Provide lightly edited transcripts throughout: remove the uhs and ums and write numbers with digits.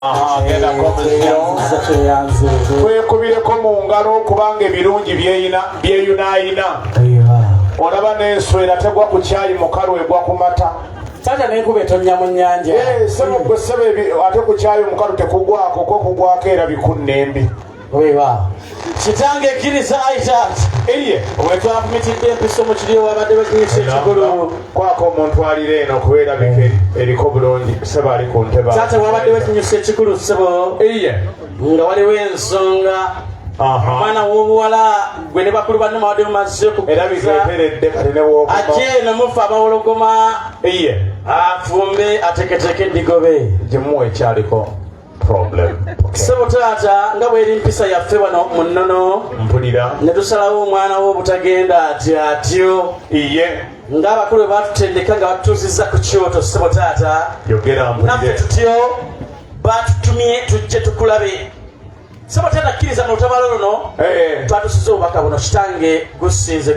Genda komisiyo twekubireko mu ngalo kubanga ebirungi byeyunaayina olaba n'enswera tegwa ku kyayi mukalu egwa ku mata sata n'enkuba etonnya mu nnyanja sebe ate ku kyayi omukalu tekugwako ko kugwako era bikunnembi wewa kitange ekkiriza Isaac eye obwetwafumitidde empiso mu kiri wabadde bakinyisa ekikulu kwako omuntu alira eno okubeerabika eriko bulungi seba ali ku nteba sata wabadde bakinyisa ekikulu sebo eye nga waliwo ensonga omwana w'obuwala gwe ne bakulu banne mawadde mumaze era bigeteredde kati newookuma ate nomufa abawologoma eye afumbe ateketeke edigobe gimuwa ekyaliko problem sebo taata nga bweri mpisa yaffe wano mu nnono mpulira ne tusalawo omwana w'obutagenda atyo iye ng'abakulu batutendeka nga batutuuzizza ku kyoto sebo taata yogera naffe tutyo batutumye tujje tukulabe sebo taata kkiriza mu lutabalo luno twatusiza obubaka buno kitange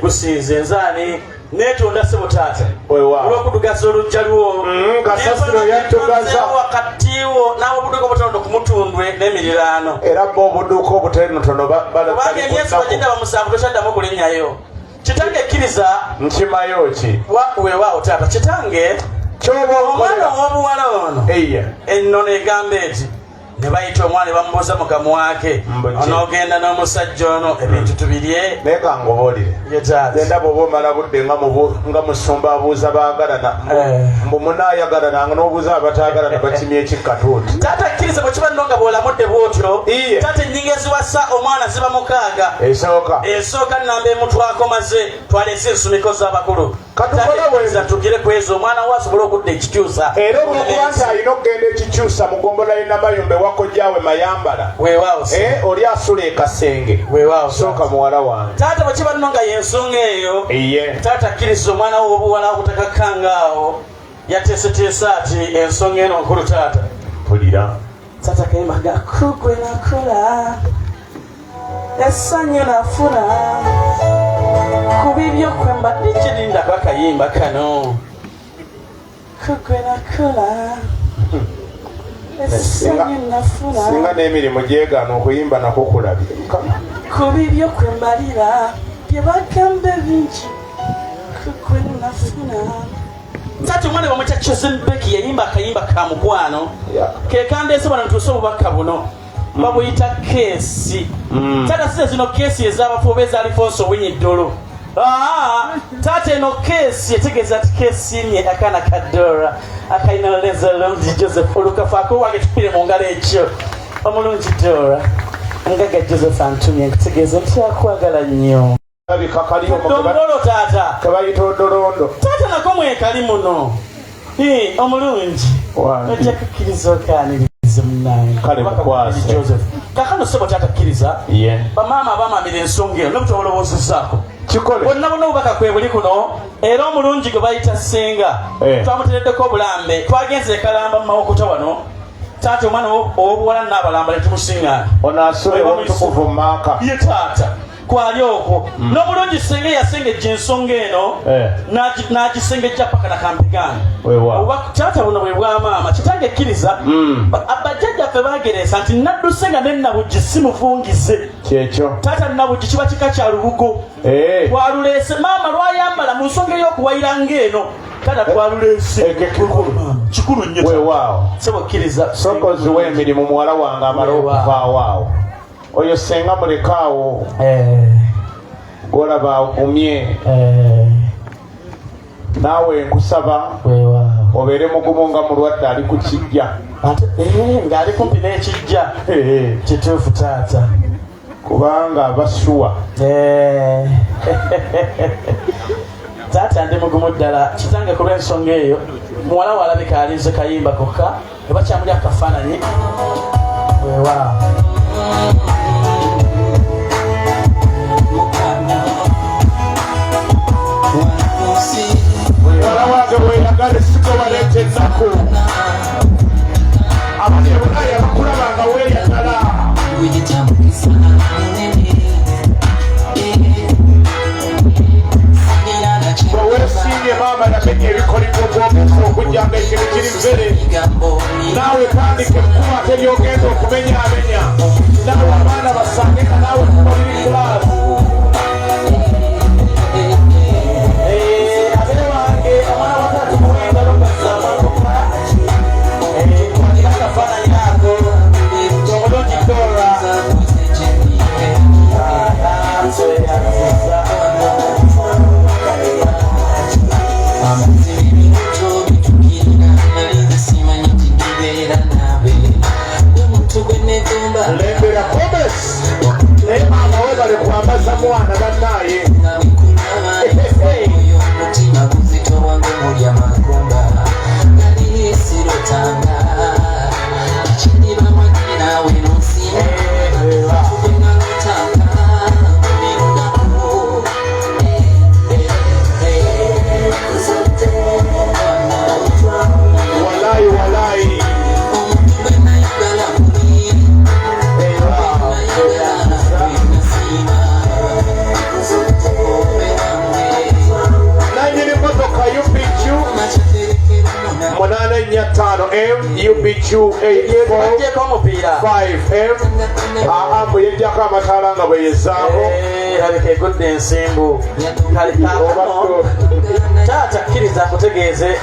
gusinze nzaani netonda sebo taata olw'okudugaza olujja lwo kasasiro yatugaza wakatiwo nawe obuduuka obutono ku mutundwe n'emirirano era bo obuduuka obutonotono kubanga emyezi bagenda bamusanvu tokyaddamu okulinnyayo kitange ekkiriza nkimayo ki weewaawo taata kitange omwana ow'obuwala ono ennono egamba eti ne bayita omwana bamubuuza mu kamwake onoogenda n'omusajja ono ebintu tubirye naye kangobaolire genda bw'oba omala budde nga musumba abuuza baagalana mbu munaayagala n'obuuza abataagalana bakimya ekikkatuuti taata kkiriza bwe kiba nno nga bw'olamudde bwotyo taata ennyingo eziwasa omwana ziba mukaaga esooka nnamba emutwako maze twalese ensumiko z'abakulu katukola tugire ku ezo omwana wo asobole okudda ekikyusa era olwokuba nti alina okugenda ekikyusa mugombola y'enamayumba ewakojjaawe mayambala weewaawo oli asula ekasenge sooka muwala wange taata bwe kiba nno nga yensonga eyo taata kkiriza omwana wo obuwala obutakakangaawo yateeseteesa ati ensonga eno nkulu taata pulira taata kayimba ga kugwe nakola essanyu nafuna kubibyo kwemba nikirindako akayimba kano kugwe nakola essanyu nafuna singa n'emirimu gyegaana okuyimba nako kulabye kubibyo kwembalira bye bagambe bingi kugwe nafuna tati omwana bamwita Chezembeki yayimba akayimba ka mukwano kekandeese bano ntuuse obubaka buno babuyita keesi tata size zino keesi ez'abafuba ezalifonso winyiddolo taata eno keesi etegeeza ti keesi nye akaana kadora akayina lezalongi Joseph olukafaako wange tupire mu ngalo ekyo omulungi dora ngaga Joseph antumye nkutegeeza nti akwagala nnyo dondolo taata tebayita odolondo taata nako mwekali muno omulungi ojja kukkiriza okaanirize munange kale mukwase Joseph kakano sebo taata kkiriza bamaama abamamira ensonga eyo nobutolowoozezaako bonna bonna obubaka kwe buli kuno era omulungi gwe bayita Ssenga twamutereddeko obulambe twagenze ekalamba mu mawokota wano taata omwana ow'obuwala n'abalamba netumusiŋŋaana ono asula omutukuvu mu maaka ye taata kwali okwo n'omulungi Ssenga yasengejja ensonga eno n'agisengejja paka nakampigana oba taata buno bwe bwamaama kitange ekkiriza bajjajjaffe bagereesa nti nadduse nga nennabugi simufungize kyekyo taata nabugi kiba kika kya lubugo twaluleese maama lwayambala mu nsonga ey'okuwayira ng'eno taata twaluleese kikulu nnyo weewaawo sebokkiriza sokoziwa emirimu muwala wange amala okuvaawo oyo senga mulekaawo golaba umye naawe nkusaba obeere mugumu nga mulwadde ali ku kijja ng'ali kumpi n'ekijja kituufu taata kubanga abasuwa taata ndi mugumu ddala kitange ku lw'ensonga eyo muwala walabika alinze kayimba kokka eba kyamuli akafaananyi weewaawo muwala wange bweyagala sikobaleeta ennaku abanyebunaya bakulabanga weeyagala bweweesiimye maama yamenya ebikolibwa bw'omuntu okujjanga ekiro kiri mbere naawe otandike kuba tebyogenda okumenyaamenya nabo abaana basange nga naawe kukoliri kulaasi ate wange omwana watatu muwengalo gasaamakoka kwanira akafaananyi ako omulungi Dora lembera Komes naye maama we bali kwambaza mwana bannaye mutima guzito wange mulya magumba nali sirotanga kindi bamagi nawe nonsima nalotanga mulinaku walayi walayi omuntu gwe nayagala muli nanyini motoka UPQ 845M UPQ 845M ambu yejjako amataala nga bwe yezaako aleka egudde ensimbu taata kkiriza akutegeeze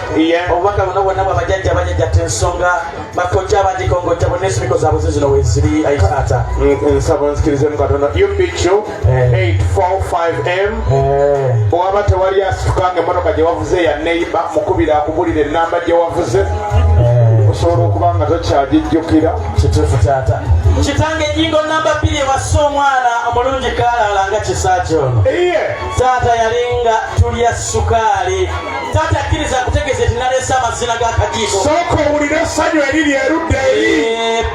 obubaka buno bwonna bwabajjajja bajjajja tensonga bakojja abagikongojja bonna ensimiko zaabwe zizino weziri ayi taata nsaba nzikirizemu katono UPQ 845M owaba tewali asituka nga emmotoka gye wavuze ya neiba mukubira akubulira ennamba gye wavuze osobola okuba nga tokyagijjukira kituufu taata kitange ejingo namba 2 ewassa omwana omulungi kaalaala nga kisaaki ono taata yalinga tulya sukaali taata akkiriza akutegeeza eti naleese amazina g'akajiiko sooka owulire essanyu eriri erudde eri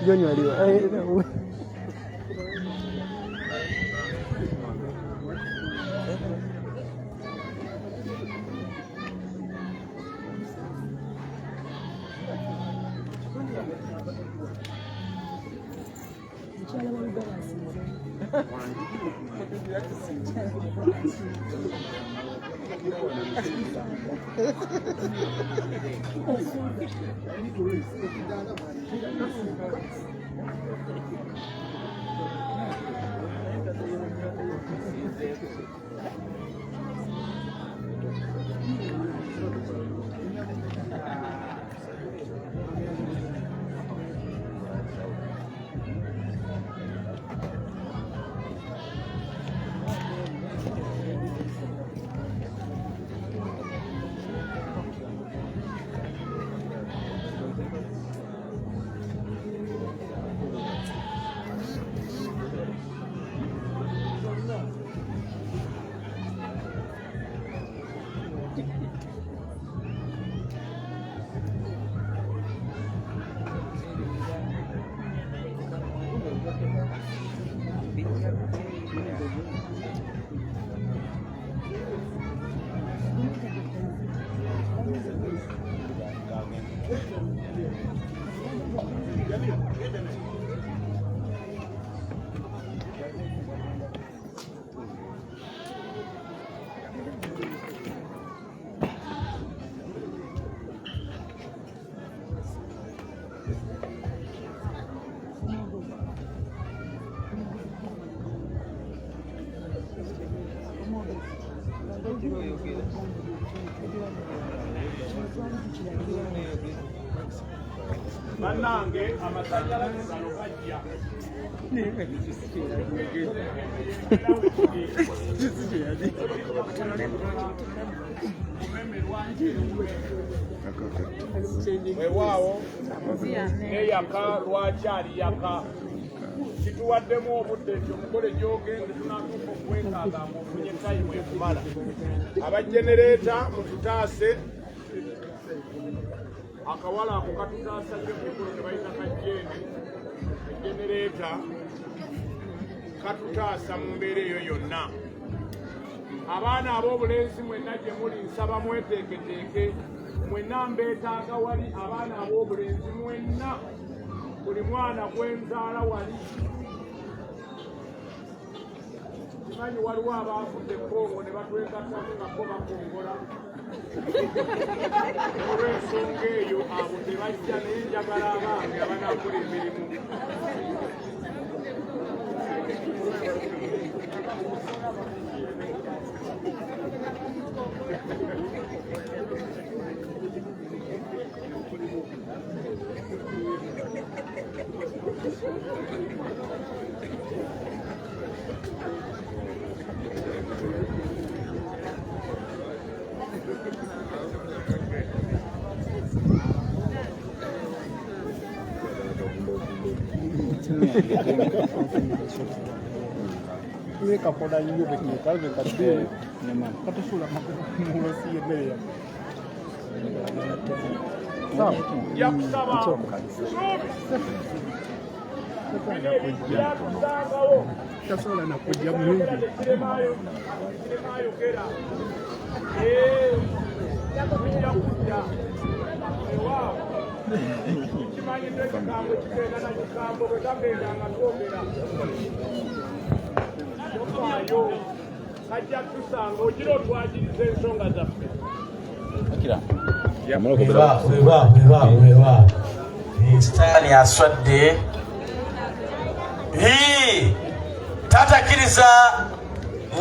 Johnny aliwa. Manange amasanyalaze gano gajja weewaawo eyaka lwaki ali yaka kituwaddemu obudde nti omugole gy'ogende tunatuuka okwekaaga ng'ofunye tayimu ekumala. Abajenereeta mututaase akawala ako katutaasa nnyo ku mikolo ne bayita kajjeeni. Ejenereeta katutaasa mu mbeera eyo yonna. Abaana ab'obulenzi mwenna gye muli nsaba mweteeketeeke, mwenna mbeetaaga wali. Abaana ab'obulenzi mwenna, buli mwana gwenzaala wali. Kimanyi waliwo abaafudde Kongo ne batwegattako nga bo bakongola. Olw'ensonga eyo abo tebajja, naye njagala abange abanaakola emirimu. Kapolda io perché caldo cadde fatto sulla ma non si vede sola na kujja mwingi kajja tusanga ogira otwagiriza ensonga zaffe. Sitaani aswadde. Tatakiriza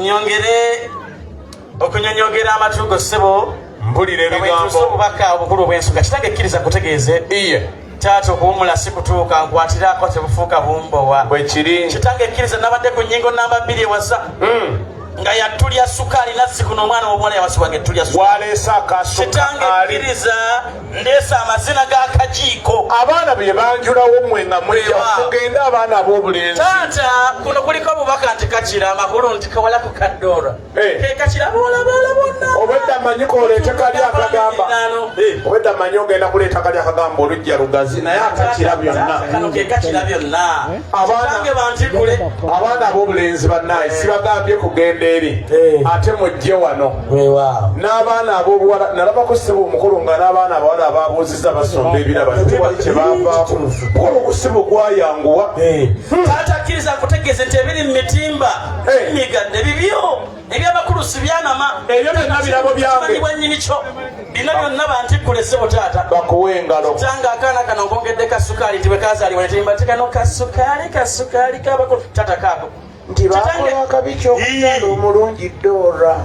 nyongere okunyonyogera amatu go ssebo. Mpulira ebigambo obubaka obukulu bw'ensonga. Kitange kkiriza kutegeeze. Taata okuwumula si kutuuka, nkwatirako tebufuuka bumbowa. Bwe kiri. Kitange kkiriza nabadde ku nnyingo namba 2 ewasa. Nga yatulya sukaali nazzi kuno omwana w'omuwala yawasibwanga ettulya sukaali. Waleesa akasukaali. Kitange kkiriza ndeesa amazina g'akajiiko. Abaana bye banjulawo mmwe nga mulya kugenda abaana ab'obulenzi. Taata kuno kuliko obubaka nti Kakira amakulu nti kawalaku kaddoora. Ke Kakira boolaboola bonna. Obwedda mmanyi k'oleete kali akagamba. Obwedda mmanyi ogenda kuleeta kali akagamba olujja lugazi naye akakira byonna. Kano ke Kakira byonna. Kitange bantikule. Abaana ab'obulenzi bannaye sibagambye kugenda eri. Ate mujje wano. N'abaana ab'obuwala nalabako ssebo omukulu nga n'abaana abawala ababuuzizza basomba ebiraba tewali kye baavaako. Mukolo ogusibu gwayanguwa. Taata akkiriza akutegeeze nti ebiri mu mitimba migadde bibyo. Eby'abakulu si byanama. Ebyo byonna birabo byange. Bwannyini kyo. Bino byonna bantikkule ssebo taata. Bakuwe engalo. Kyanga akaana kano ngongedde kasukaali nti bwe kaazaalibwa ne teyimba ti kano kasukaali k'abakulu. Taata kaako. Nti bakola akabi ky'okuzaala omulungi Dora.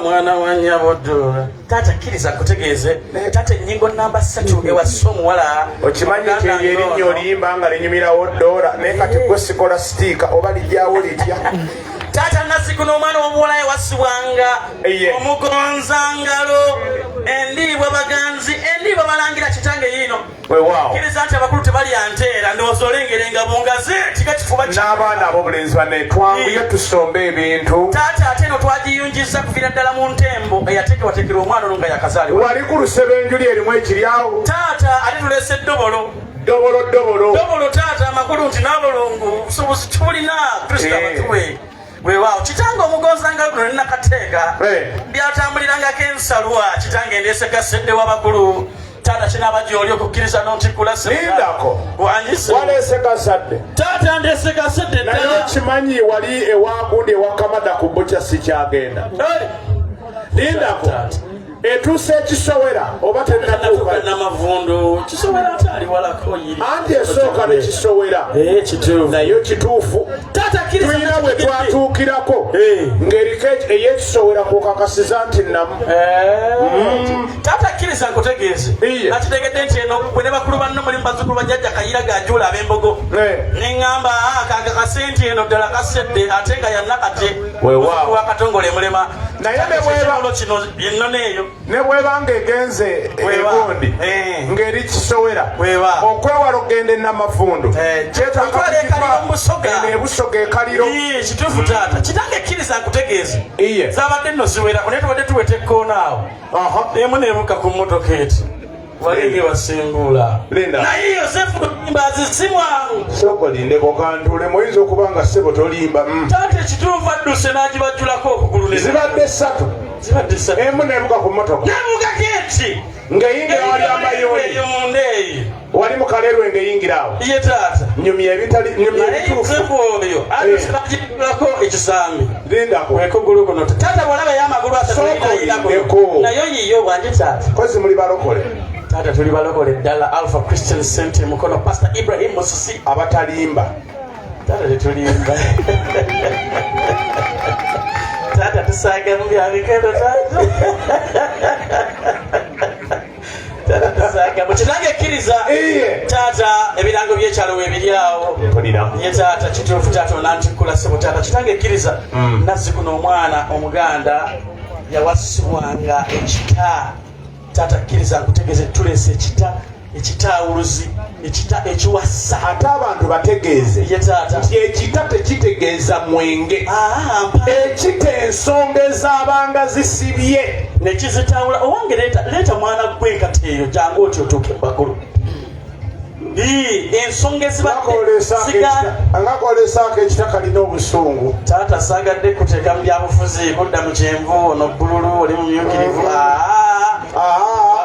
Mwana wa nnyabo Dora. Taata akkiriza akutegeeze. Taata ennyingo namba 3 ewassa omuwala. Okimanyi nti eryo erinnya oliyimba nga linyumirawo Dora naye kati gwe sikola sitiika oba lijjawo litya. Taata nazzi kuno omwana w'omuwala ewasibwanga omugonzangalo endiibwa baganzi endiibwa balangira kitange yiino. Kkiriza nti abakulu tebalya nteera ndowooza olengerenga bungazi tika kifuba n'abaana ab'obulenzi banne twanguye tusomba ebintu. Taata ate eno twagiyunjizza kuviira ddala mu ntembo eyateekebwateekera omwana ono nga yakazaalibwa. Wali ku lusebenjuli erimu ekiryawo. Taata ate tuleese ddobolo. Dobolo taata amakulu nti n'abolongo busobozi tubulina Kristo abatuwe. Weewaawo kitange omugonzangalo guno nenakateeka byatambulirangako ensalwa kitange ndeese kasedde w'abakulu. Taata kinaaba gy'oli okukkiriza n'ontikkula lindako waleese kasadde. Taata ndeese kasedde naye okimanyi wali ewagundi ewakamada ku bukya sikyagenda. Lindako etuuse ekisowera oba tenatuuka namavundu kisowera atali walako yiri anti esooka ne kisowera naye kituufu tulina bwe twatuukirako ng'eriko ey'ekisowera kukakasiza nti namu. Taata akkiriza nkutegeeze nakitegedde nti eno bwe ne bakulu banno mulimu bazzukulu bajjajja Kayira gajula ab'embogo neŋŋamba kankakase nti eno ddala kasedde ate nga yannakate wakatongole mulema naye ne bwebanga egenze egundi ng'eri kisowera okwewala okgenda enamafundu ebusoga ekaliro kituufu taata kitange ekkiriza nkutegeeze zabadde nno ziwerako naye tubadde tuweta ekkoonaawo emu neebuka ku mmotoka eti walinge basimbula naye yosefu limba azisimwangu sokolindeko kantule muyinza okuba nga ssebo tolimba taata ekituufu adduse n'agibajjulako okugulu zibadde ssatu emu neebuka ku mmotoka nebukako eti ng'eyingira wali amayoni mundeeyi wali mukalerwe ng'eyingira awo ye taata nyumya ebituufu oyo adduse n'agibajjulako ekisambi lindako wekugulu kuno taata bwolaba y'amagulu asatu nayo yiyo bwange taata kozi muli balokole taata tuli balokole ddala Alpha Christian Center mukono Pastor Ibrahim Musisi abatalimba taata tetulimba taata tusaaga mu byabikendo taata tusaaga mu kitange ekkiriza taata ebirango by'ekyalo weebiri awo ye taata kituufu taata onantikkula ssebo taata kitange ekkiriza nazzikuno omwana omuganda yawasibwanga ekita taata kkiriza nkutegeeze tulese ekitawuluzi ekiwassa ate abantu bategeeze ye taata nti ekita tekitegeeza mwenge ekita ensonga ezabanga zisibye nekizitawula owange leeta mwana gwenkata eyo jangu oti otuuke bakulu ensonga ezibangakolesaako ekita kalina obusungu taata sagadde kuteeka mu byabufuzi kudda mu kyenvu ono bbululu oli mumyukirivu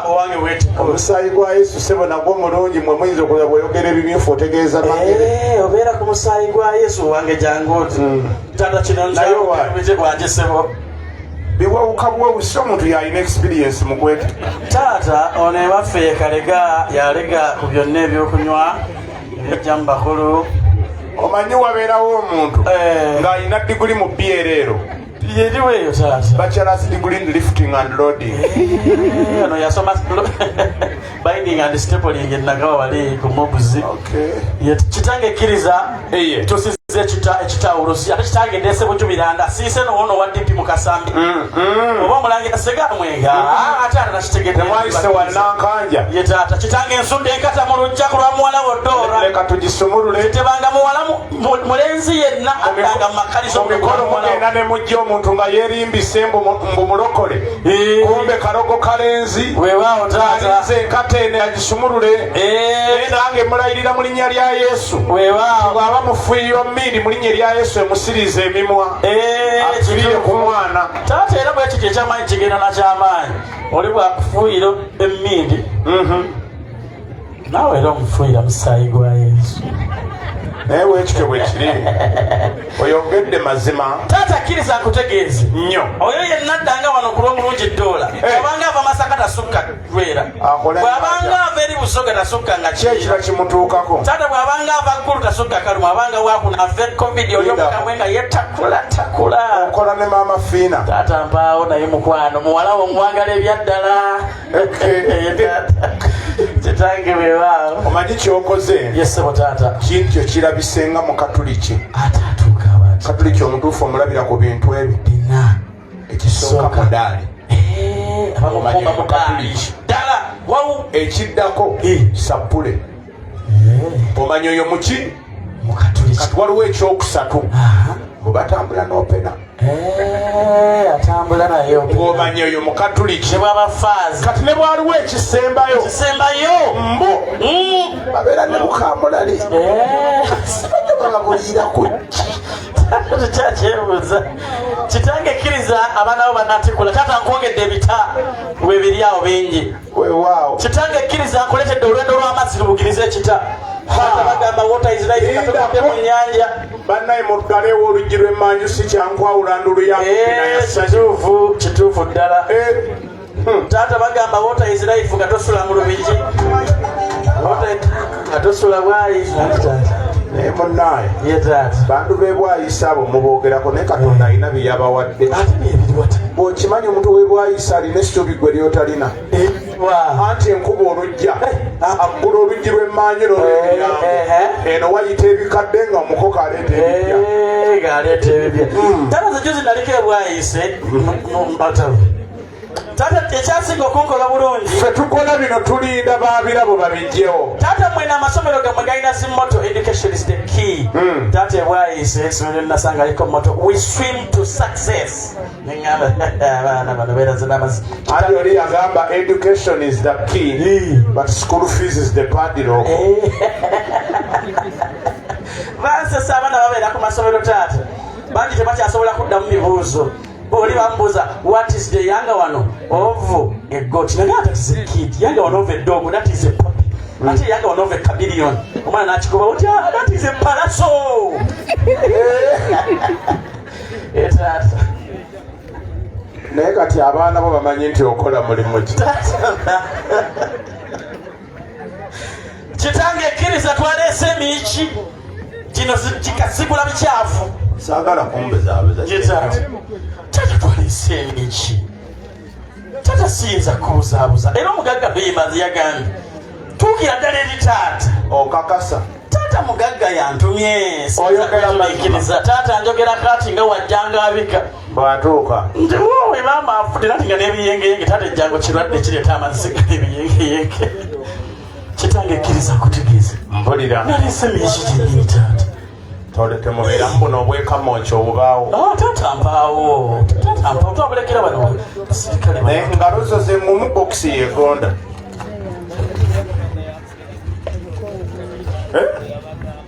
owange wetuko omusaayi gwa yesu sebo nagwo mulungi mwe muyinza okulaba bweyogera ebimyufu otegeeza obeera ku musaayi gwa yesu owange jangu oti taata kino nze bwanje sebo biwawuka bwewusi omuntu yalina experience mu kweta taata ono ewaffe yekalega yalega ku byonna ebyokunywa ebijja mu bakulu omanyi wabeerawo omuntu ng'alina diguli mu byereero yeriweeyo taata bachelors degree in lifting and loading ono yasoma binding and stapling enagawa wali ku mobuzi kitange ekkiriza tusize ekitawulusi ate kitange ndeese bujubiranda siise noono wa dipi mu kasambi oba omulangira segamwenga ate ate nakitegedemwaise wannankanja ye taata kitange ensunda enkata mu lujjaku lwa muwala woddoora leka tugisumulule tebanga muwala mulenzi yenna addanga mu makalizo mumikono mugenda ne mujja omuntu nga yeerimbise mbu mulokole kumbe karogo kalenzi weewaawo taata alinze enkata ene agisumulule nange mulayirira mu linnya lya yesu weewaawo bw'aba mufuuyirwa mmindi mu linnya lya yesu emusiriza emimwa atulire ku mwana taata era bwe kiti ekyamaanyi kigenda nakyamaanyi oli bwakufuuyira emmindi naawe era omufuuyira musaayi gwa yesu naye weekike bwe kiri oyogedde mazima taata kkiriza nkutegeeze nnyo oyo yenna addanga wano ku lw'omulungi ddoola bwabanga ava masaka tasukka lwera bw'abanga ava eri busoga tasukka nga kyekira kimutuukako taata bw'abanga ava ggulu tasukka kaluma abanga waakuna ave covid oli omukamwe nga yetakula okola ne maama fiina taata mpaawo naye mukwano muwalawo mwagala ebyaddala kitange beewaawo omanyi kyokoze yesebo taata kintu kyo kirabisenga mu katuliki ate atuuka bati katuliki omutuufu omulabira ku bintu ebyo bina ekisooka mudaali abamukumba mukatuliki ddala wawu ekiddako sapule omanyi oyo muki mukatuliki kati waliwo ekyokusatu bwe batambula n'opena atambula naye ng'omanyi oyo mukatuliki nebwabafaazi kati ne bwaliwo ekisembayo mbu babeera ne bukamulali bagabuliraku kyakyebuuza kitange ekkiriza abaana bo bannatikula taata nkwogedde ebita webiri awo bingi weewaawo kitange ekkiriza nkuletedde olwendo lw'amazzi lubugiriza ekita bagamba water is life katugudde mu nnyanja bannaye muggalewo oluggi lw'emmanju si kyankwawula kituufu ddala taata bagamba water is life nga tosula mu lubigi nga tosula bwayi naye munnaye yetaata bantu b'ebwayisa abo muboogerako naye Katonda alina bye yabawadde ate byebiri wata bw'okimanyi omuntu w'ebwayisa alina essuubi gwe ly'otalina anti enkuba olujja aggula oluggi lw'emmanyi lw'olw'emiryango eno wayita ebikadde nga omukoko aleeta ebipya tata zejuzi naliko ebwayise mbatabu tata ekyasinga okunkola bulungi ffe tukola bino tulinda babirabo babijjewo tata mwena amasomero gamwe galina zimoto education is the key tata ebwayise esomero linasanga aliko moto we swim to success neŋŋamba abaana bano beeraze n'amazzi ati oli yagamba education is the key but school fees is the padlock bansesa abaana babeera ku masomero taata bangi tebakyasobola kudda mu mibuuzo bwoli bamubuuza what is the younger one of a goat naga that is a kid younger one of a dog that is a puppy ate younger one of a chameleon omwana nakikuba oti that is a parasol taata naye kati abaana bo bamanyi nti okola mulimu ki kitange ekkiriza twaleese emiki kino kikasigula bikyafu saagala kumbezabeza tata twaleese emiki tata siyinza kubuzaabuza era omugagga beyimazi yagambye tuukira ddala eri taata okakasa taata mugagga yantumye oyogeraikiriza taata njogera kati nga wajjanga abika bwatuuka nti wowe maama afudde nati nga n'ebiyengeyenge taata ejjango kirwadde kireeta amazzi n'ebiyengeyenge kitange ekkiriza kutegeeza mpulira naleese emiki gyennyini taata temubeeramu buno obwekamonki obubaawo taata mpaawo twabulekera bano basirikale naye ngalo zo zemumu bokisi yegonda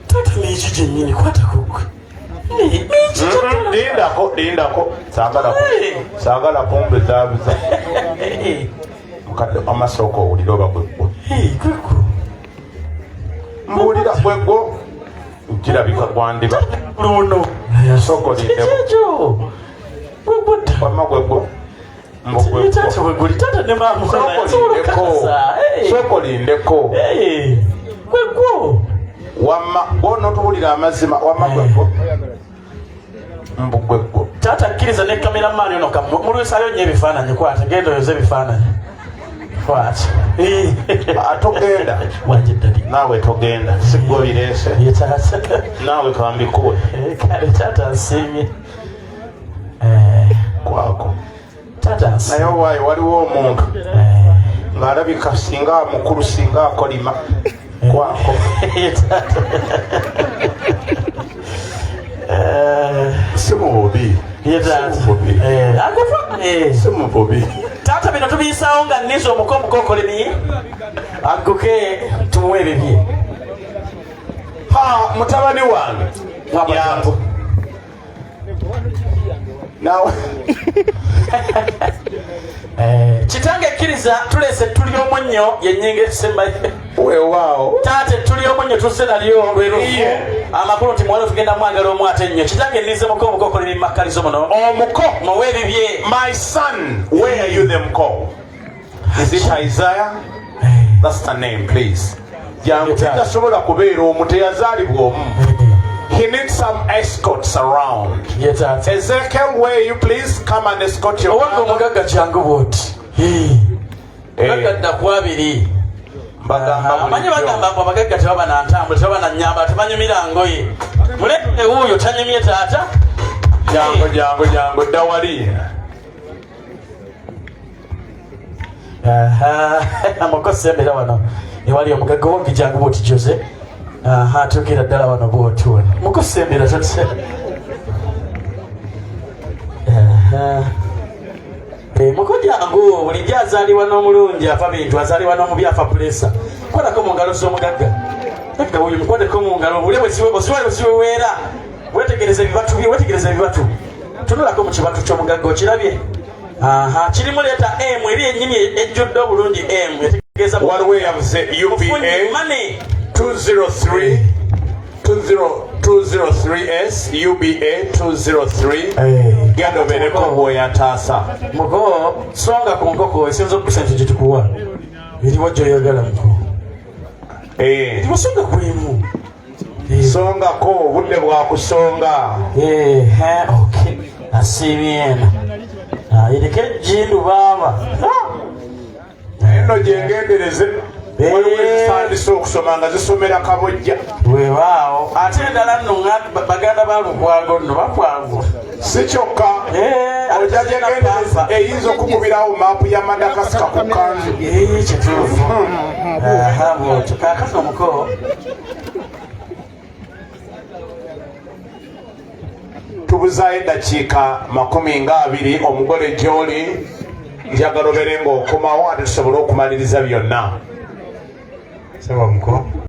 taata miki gyennyini kwatakugwe lindako saagala kumbezaabuza mukadde amasooka owulira oba gwegwo mbuulira gwegwo kirabika gwandiba luno soko lindeko wama gwegwo soko lindeko gwegwo wama gwonotuwulira amazima wama gwegwo mbu gwegwo taata akkiriza ne kamera maani ono mulwisayo nnyo ebifaananyi kwata genda oyoza ebifaananyi kwata atogenda naawe togenda sigwe obireese naawe kambikuwe kale taata nsiimye kwako taata nsiimye naye waayo waliwo omuntu ng'alabika singa mukulu singa akolima kwako si mububi si mububi taata bino tubiyisaawo nga nniza omuko omukokolemi agguke tumuwe ebibye mutabani wange yangu nawe kitange ekkiriza tuleese tuli omunnyo yennyinga ekisembayo weewaawo taate tuli omunnyo tuzze nalyo lwerufu amakulu nti muwala tugenda mwagala omwate ennyo kitange nnize muko omukokolemi makkalizo muno omuko muwe ebibye my son where are you them call is it Isaiah that's the name please jangu tasobola kubeera omu teyazaalibwa omu he needs some escorts around Ezekiel where you please come and escort your owange omugagga kyangu bwoti mugagga dda ku abiri manyi bagamba mbu abagagga tebaba na ntambula tebaba na nnyamba tebanyumira ngoye mulete wuuyo tanyumye taata jangu dda wali amukosembera wano ewali omugagga wonge jangu bwoti jose tuukira ddala wano bwoti wano mukosembera tose muko jangu bulijjo azaalibwa n'omulungi afa bintu azaalibwa n'omubi afa pulesa kolako mu ngalo z'omugagga agga wuyo mukwateko mu ngalo bule bwesiweweera wetegereza ebibatu bye wetegereza ebibatu tunulako mu kibatu ky'omugagga okirabye kirimu leeta m eri ennyini ejjudde obulungi m etegeeza waliwo yavuze UBA 203 203S UBA 203 genda obeereko bw'oyataasa muko songa ku nkoko esinza okusa ekyo gyetukuwa eriwo gyoyagala muko eriwo songa kulimu songako obudde bwakusonga. Okay, asibyena ireke jindu baba eno gyengendereze waliwo ezisandise okusoma nga zisomera kabojja weewaawo ate endala nno baganda balukwago nno bakwago si kyokka ojja gyengendereze eyinza okukubirawo maapu ya madagaska ku kanzu kituufu bwotyo kakati omuko tubuzaayo eddakiika 20 omugole gy'oli njagala obere ng'okomawo ate tusobole okumaliriza byonna.